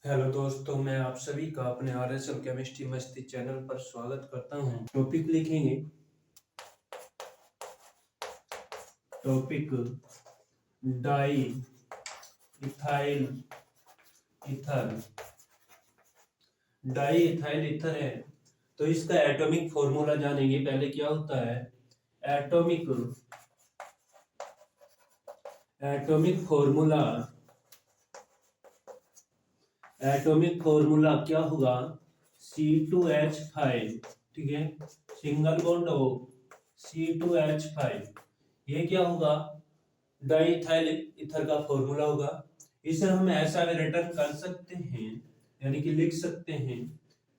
Hello दोस्तों, मैं आप सभी का अपने RSL केमिस्ट्री मस्ती चैनल पर स्वागत करता हूं। टॉपिक लिखेंगे। Topic di ethyl ether. Di ethyl ether है तो इसका एटॉमिक फॉर्मूला जानेंगे। पहले क्या होता है atomic atomic formula. Atomic formula क्या होगा C2H5। ठीक है, सिंगल बॉन्ड हो C2H5। ये क्या होगा डाइइथाइल ईथर का फॉर्मूला होगा। इसे हम ऐसा भी रिटर्न कर सकते हैं, यानी कि लिख सकते हैं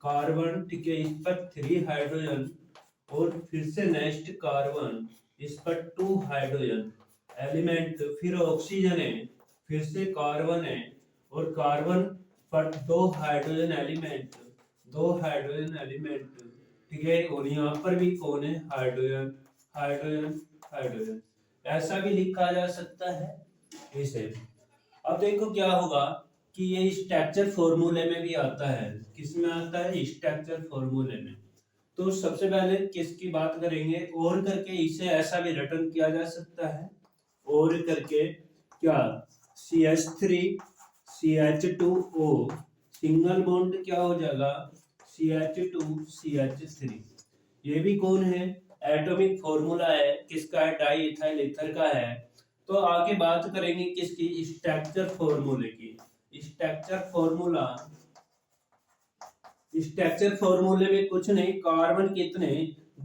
कार्बन, ठीक है, इस पर 3 हाइड्रोजन और फिर से नेक्स्ट कार्बन, इस पर 2 हाइड्रोजन एलिमेंट, फिर ऑक्सीजन है, फिर से कार्बन है और कार्बन पर 2 हाइड्रोजन एलिमेंट, 2 हाइड्रोजन एलिमेंट। ठीक है, और यहाँ पर भी कौन है हाइड्रोजन हाइड्रोजन हाइड्रोजन। ऐसा भी लिखा जा सकता है इसे। अब देखो क्या होगा कि ये स्ट्रक्चर फॉर्मूले में भी आता है। किस में आता है स्ट्रक्चर फॉर्मूले में। तो सबसे पहले किसकी बात करेंगे और करके इसे ऐसा भी रिटर्न किया जा सकता है और करके क्या CH3 CH2O सिंगल बॉन्ड क्या हो जाएगा CH2 CH3। ये भी कौन है एटॉमिक फॉर्मूला है किसका है डाई इथाइल ईथर का है। तो आगे बात करेंगे किसकी स्ट्रक्चर फॉर्मूले की। स्ट्रक्चर फॉर्मूला, स्ट्रक्चर फॉर्मूले में कुछ नहीं, कार्बन कितने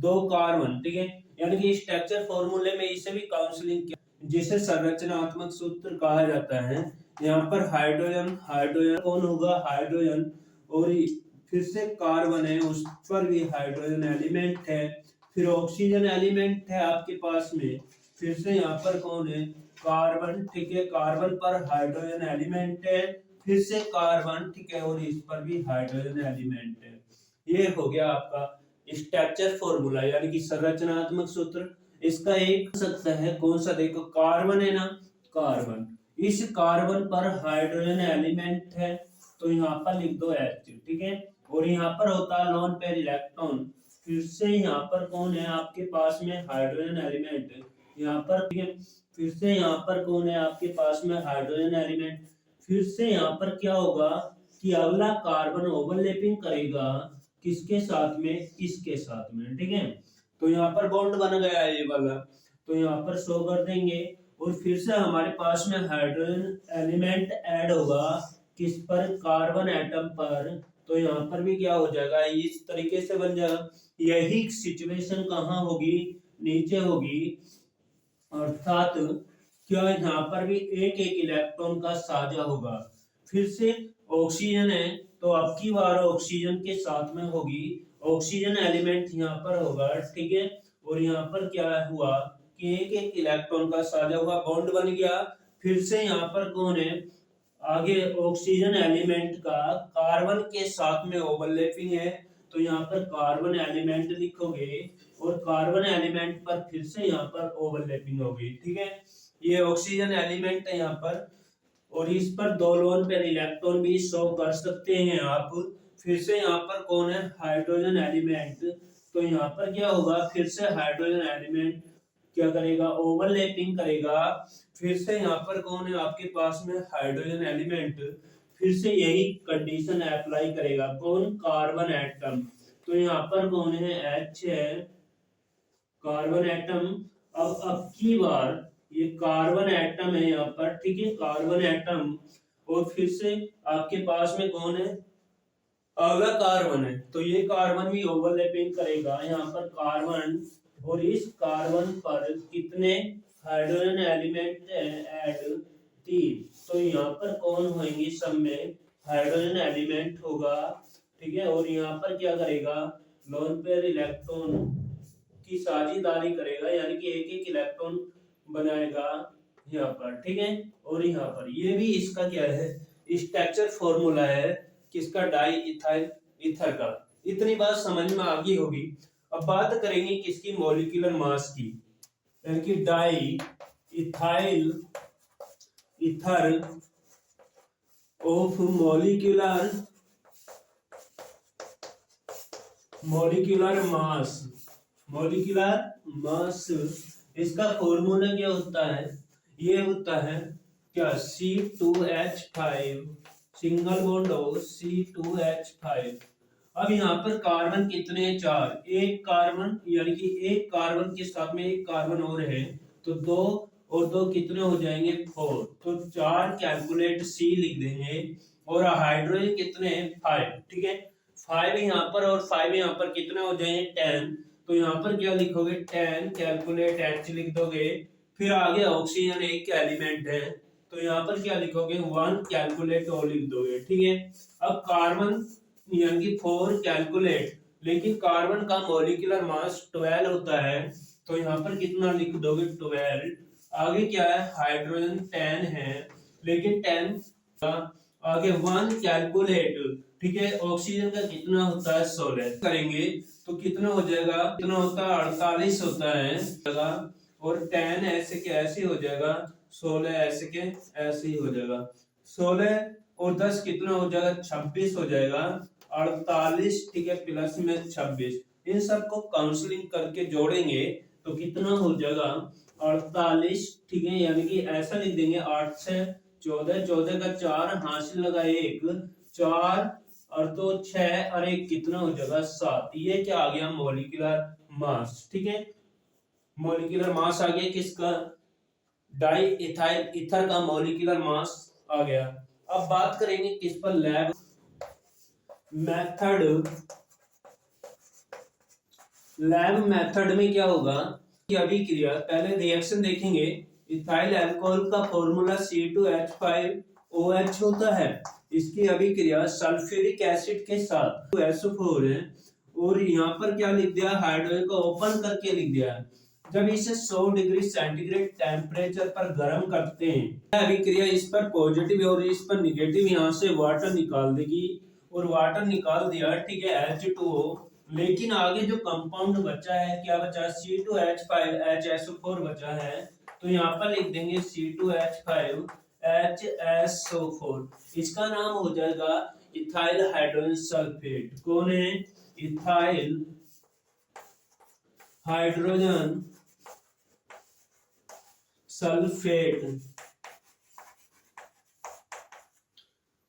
2 कार्बन। ठीक है, यानी कि स्ट्रक्चर फॉर्मूले में इसे भी काउंसलिंग किया जिसे संरचनात्मक सूत्र कहा जाता है। यहाँ पर हाइड्रोजन हाइड्रोजन कौन होगा हाइड्रोजन, और फिर से कार्बन है उस पर भी हाइड्रोजन एलिमेंट है, फिर ऑक्सीजन एलिमेंट है आपके पास में, फिर से यहाँ पर कौन है कार्बन। ठीक है, कार्बन पर हाइड्रोजन एलिमेंट है, फिर से कार्बन, ठीक है, और इस पर भी हाइड्रोजन एलिमेंट है। ये हो गया आपका स्ट्रक्चर फॉर्मूला यानी कि संरचनात्मक सूत्र। इसका एक सकता है कौन सा, देखो कार्बन है ना, कार्बन, इस कार्बन पर हाइड्रोजन एलिमेंट है तो यहाँ पर लिख दो H। ठीक है, और यहाँ पर होता है लोन पेयर इलेक्ट्रॉन, फिर से यहाँ पर कौन है आपके पास में हाइड्रोजन एलिमेंट यहाँ पर। ठीक है, फिर से यहाँ पर कौन है आपके पास में हाइड्रोजन एलिमेंट। फिर से यहाँ पर क्या होगा कि अगला कार्बन ओवरलैपिंग करेगा किसके साथ में इसके साथ में। ठीक है, तो यहाँ पर बॉन्ड बन गया ये वाला, तो यहाँ पर शो कर देंगे और फिर से हमारे पास में हाइड्रोजन एलिमेंट ऐड होगा किस पर कार्बन एटम पर। तो यहाँ पर भी क्या हो जाएगा इस तरीके से बन जाएगा। यही सिचुएशन कहाँ होगी नीचे होगी, अर्थात क्या यहाँ पर भी एक एक इलेक्ट्रॉन का साझा होगा। फिर से ऑक्सीजन है तो अब की बार ऑक्सीजन के साथ में होगी, ऑक्सीजन एलिमेंट यहाँ पर होगा। ठीक है, और यहाँ पर क्या हुआ कि एक एक इलेक्ट्रॉन का साझा हुआ, बॉन्ड बन गया। फिर से यहाँ पर कौन है आगे ऑक्सीजन एलिमेंट का कार्बन के साथ में ओवरलैपिंग है तो यहाँ पर कार्बन एलिमेंट लिखोगे और कार्बन एलिमेंट पर फिर से यहाँ पर ओवरलैपिंग होगी। ठीक है, ये ऑक्सीजन एलिमेंट है यहाँ पर और इस पर 2 लोन पेयर इलेक्ट्रॉन भी शो कर सकते हैं आप। फिर से यहाँ पर कौन है हाइड्रोजन एलिमेंट, तो यहाँ पर क्या होगा फिर से हाइड्रोजन एलिमेंट क्या करेगा ओवरलैपिंग करेगा। फिर से यहाँ पर कौन है आपके पास में हाइड्रोजन एलिमेंट, फिर से यही कंडीशन अप्लाई करेगा कौन कार्बन एटम। तो यहाँ पर कौन है H है कार्बन एटम। अब की बार ये कार्बन एटम है यहाँ पर। ठीक है, कार्बन एटम और फिर से आपके पास में कौन है अगला कार्बन है तो ये कार्बन भी ओवरलैपिंग करेगा यहाँ पर कार्बन, और इस कार्बन पर कितने हाइड्रोजन एलिमेंट ऐड 3। तो यहाँ पर कौन होंगे सब में हाइड्रोजन एलिमेंट होगा। ठीक है, और यहाँ पर क्या करेगा लोन पेयर इलेक्ट्रॉन की साझेदारी करेगा यानी कि एक एक इलेक्ट्रॉन बनाएगा यहाँ पर। ठीक है, और यहाँ पर ये भी इसका क्या है स्ट्रक्चर फॉर्मूला है किसका डाई इथाइल ईथर का। इतनी बात समझ में आ गई होगी। अब बात करेंगे किसकी मॉलिक्यूलर मास की, यानी कि di ethyl ether of molecular mass, molecular mass, इसका फॉर्मूला क्या होता है? ये होता है क्या, C2H5, सिंगल बॉन्ड हो C2H5। अब यहाँ पर कार्बन कितने हैं? 4। एक कार्बन यानी कि एक कार्बन के साथ में एक कार्बन और है, तो 2 और 2 कितने हो जाएंगे? 4। तो 4 कैलकुलेट C लिख देंगे। और हाइड्रोजन कितने हैं? 5। ठीक है, 5 यहाँ पर और 5 यहाँ पर कितने हो जाएंगे? 10। तो यहाँ पर क्या लिखोगे? 10 कैलकुलेट H लिख दोगे। फिर आगे ऑक्सीजन एक एलिमेंट है, तो यहाँ पर क्या लिखोगे? 1 कैलकुलेट O लिख दोगे। ठीक है, अब कार्बन यानी कि 4 कैलकुलेट, लेकिन कार्बन का मॉलिक्यूलर मास 12 होता है, तो यहाँ पर कितना लिख दोगे? 12। आगे क्या है? हाइड्रोजन 10 है, लेकिन 10 का आगे 1 कैलकुलेट। ठीक है, ऑक्सीजन का कितना होता है? 16 करेंगे तो कितना हो जाएगा? कितना होता है? 48 होता है। और 10 ऐसे के ऐसे हो जाएगा, 16 ऐसे के ऐसे ही हो जाएगा। 16 और 10 कितना हो जाएगा? 26 हो जाएगा। 48, ठीक है, प्लस में 26, इन सबको काउंसलिंग करके जोड़ेंगे तो कितना हो जाएगा? 48। ठीक है, यानी कि ऐसा लिख देंगे 8 से 14, 14 का 4 हासिल लगा 1, 4 और 2 6 और 1 कितना हो जाएगा? 7। ये क्या आ गया? Molecular mass. ठीक है, मॉलिक्यूलर मास आ गया किसका? डाई इथाइल ईथर का मॉलिक्यूलर मास आ गया। अब बात करेंगे किस पर? Lab method. लैब मेथड में क्या होगा कि अभिक्रिया, पहले रिएक्शन देखेंगे। इथाइल अल्कोहल का फॉर्मूला C2H5OH होता है। इसकी अभिक्रिया सल्फ्यूरिक एसिड के साथ SO4 है, और यहाँ पर क्या लिख दिया? हाइड्रोजन को ओपन करके लिख दिया। जब इसे 100 डिग्री सेंटीग्रेड टेम्परेचर पर गर्म करते हैं, अभिक्रिया इस पर पॉजिटिव और इस पर निगेटिव, यहाँ से वाटर निकाल देगी, और वाटर निकाल दिया। ठीक है, H2O, लेकिन आगे जो कंपाउंड बचा है, क्या बचा? C2H5HSO4 बचा है, तो यहाँ पर लिख देंगे C2H5HSO4। इसका नाम हो जाएगा इथाइल हाइड्रोजन सल्फेट। कौन है? Ethyl hydrogen sulphate.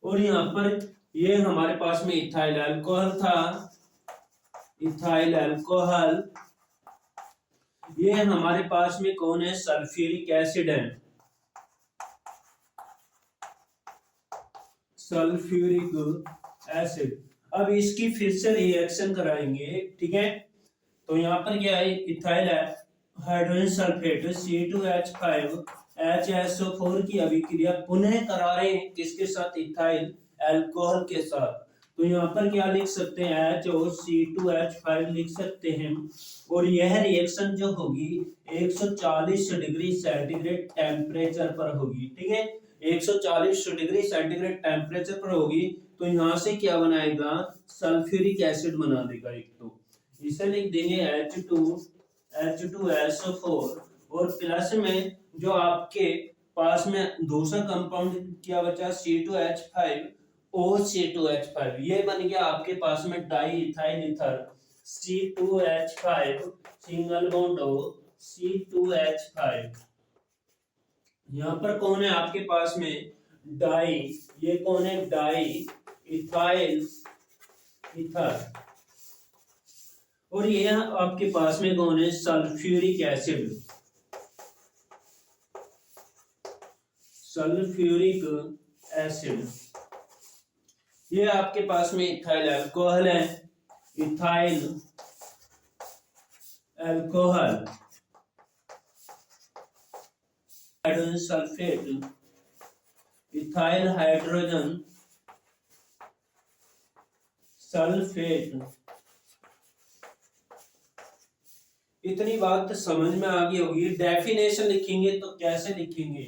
और यहाँ पर ये हमारे पास में इथाइल अल्कोहल था, इथाइल अल्कोहल। ये हमारे पास में कौन है? सल्फ्यूरिक एसिड है, सल्फ्यूरिक एसिड। अब इसकी फिर से रिएक्शन कराएंगे। ठीक है, तो यहाँ पर क्या है? इथाइल हाइड्रोजन सल्फेट C2H5HSO4 की अभिक्रिया पुनः करा रहे हैं किसके साथ? इथाइल अल्कोहल के साथ। तो यहाँ पर क्या लिख सकते हैं? H और C2H5 लिख सकते हैं। और यह रिएक्शन जो होगी 140 डिग्री सेंटीग्रेड टेम्परेचर पर होगी। ठीक है, 140 डिग्री सेंटीग्रेड टेम्परेचर पर होगी, तो यहाँ से क्या बनाएगा? सल्फ्यूरिक एसिड बना देगा एक। तो इसे लिख देंगे H2SO4, और प्लस में जो आपके पास में दूसरा कंपाउंड क्या बचा? C2H5OC2H5। ये बन गया आपके पास में di ethyl ether C2H5 single bond O C2H5। यहाँ पर कौन है आपके पास में? डाई, ये कौन है? Di ethyl ether. और ये आपके पास में कौन है? Sulphuric acid, sulphuric acid. ये आपके पास में इथाइल अल्कोहल है, ethyl alcohol. Hydrogen sulphate, ethyl hydrogen sulphate. इतनी बात तो समझ में आ गई होगी। डेफिनेशन लिखेंगे तो कैसे लिखेंगे?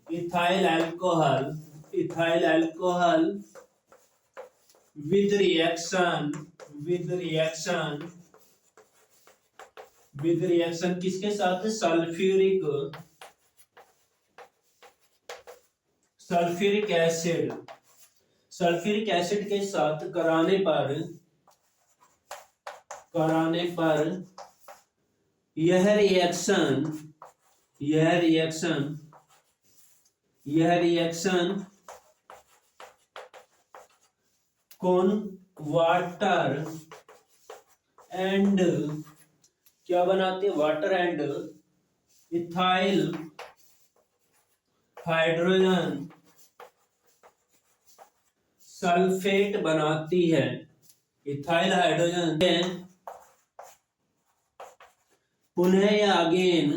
Ethyl alcohol, ethyl alcohol with reaction, with reaction, with reaction किसके साथ? Sulphuric, sulphuric acid, sulphuric acid के साथ कराने पर यह रिएक्शन कौन वाटर एंड क्या बनाते हैं, water and ethyl hydrogen sulphate बनाती है। इथाइल हाइड्रोजन पुनः या अगेन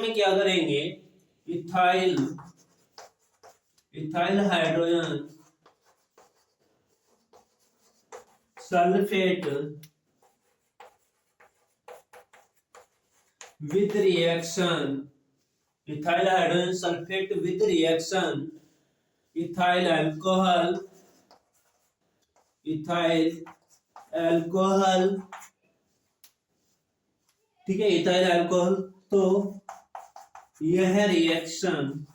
में क्या करेंगे, ethyl hydrogen sulphate with reaction, ethyl hydrogen sulphate with reaction ethyl alcohol, ठीक है, इथाइल अल्कोहल। तो यह रिएक्शन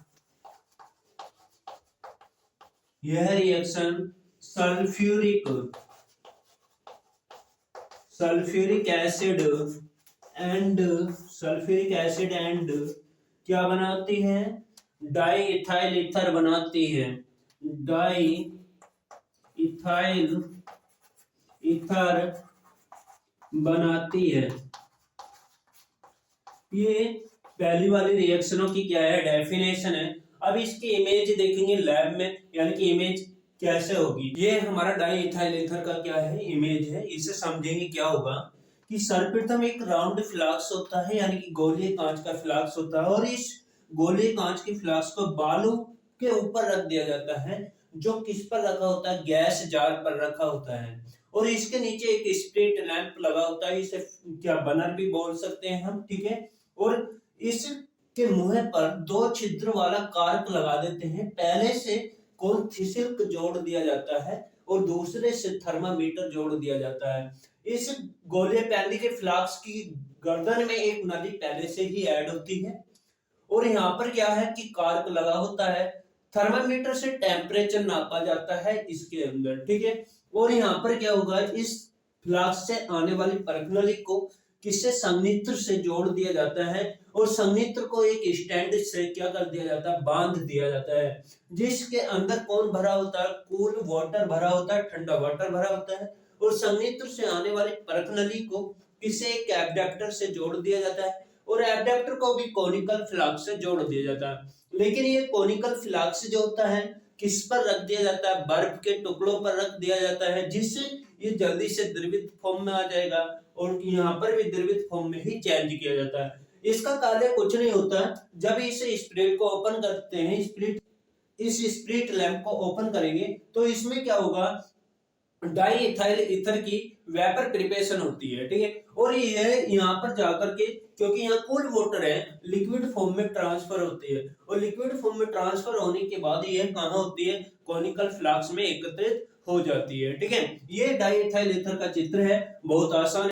सल्फ्यूरिक एसिड एंड क्या बनाती है, डाई इथाइल ईथर बनाती है। डाई इथाइल ईथर बनाती है। ये पहली वाली रिएक्शनों की क्या है, डेफिनेशन है। अब इसकी इमेज देखेंगे लैब में, यानी कि इमेज कैसे होगी। ये हमारा डाई इथाइल ईथर का क्या है, इमेज है। इसे समझेंगे क्या होगा कि सर्वप्रथम एक राउंड फ्लास्क होता है, यानी कि गोलीय कांच का फ्लास्क होता है, और इस गोलीय कांच के फ्लास्क को बालू के ऊपर रख दिया जाता है, जो किस पर रखा होता है, गैस जार पर रखा होता है, और इसके नीचे एक स्प्रिट लैंप लगा होता है, इसे क्या बर्नर भी बोल सकते हैं हम, ठीक है। और इसके मुंह पर 2 छिद्र वाला कार्क लगा देते हैं। पहले से कॉन्थिसिल्क जोड़ दिया जाता है और दूसरे से थर्मामीटर जोड़ दिया जाता है। इस गोले पैंदी के फ्लास्क की गर्दन में एक नली पहले से ही ऐड होती है, और यहाँ पर क्या है कि कार्क लगा होता है। थर्मामीटर से टेम्परेचर नापा जाता है इसके अंदर, ठीक है। और यहाँ पर क्या होगा, इस फ्लास्क से आने वाली परख नली को किससे, संघनित्र से जोड़ दिया जाता है, और संघनित्र को एक स्टैंड से क्या कर दिया जाता है, बांध दिया जाता है, जिसके अंदर कौन भरा होता है, कूल वाटर भरा होता है, ठंडा वाटर भरा होता है। और संघनित्र से आने वाली परख नली को किसे, एक एब्डक्टर से जोड़ दिया जाता है, और एब्डक्टर को भी कोनिकल फ्लास्क से जोड़ दिया जाता है। लेकिन ये कोनिकल फ्लास्क जो होता है किस पर रख दिया जाता है, बर्फ के टुकड़ों पर रख दिया जाता है, जिससे ये जल्दी से द्रवित फॉर्म में आ जाएगा, और यहाँ पर भी द्रवित फॉर्म में ही चेंज किया जाता है। इसका कार्य कुछ नहीं होता। जब इस स्प्रिट को ओपन करते हैं, इस स्प्रिट लैंप को ओपन करेंगे, तो इसमें क्या होगा, डाई इथाइल ईथर की वेपर प्रिपरेशन होती है, ठीक है। और ये यहाँ पर जाकर के, क्योंकि यहाँ कूल वाटर है, लिक्विड फॉर्म में ट्रांसफर होती है, और लिक्विड फॉर्म में ट्रांसफर होने के बाद ये कहाँ होती है, कोनिकल फ्लास्क में एकत्रित हो जाती है, ठीक है। ये डाई इथाइल ईथर का चित्र है, बहुत आसान।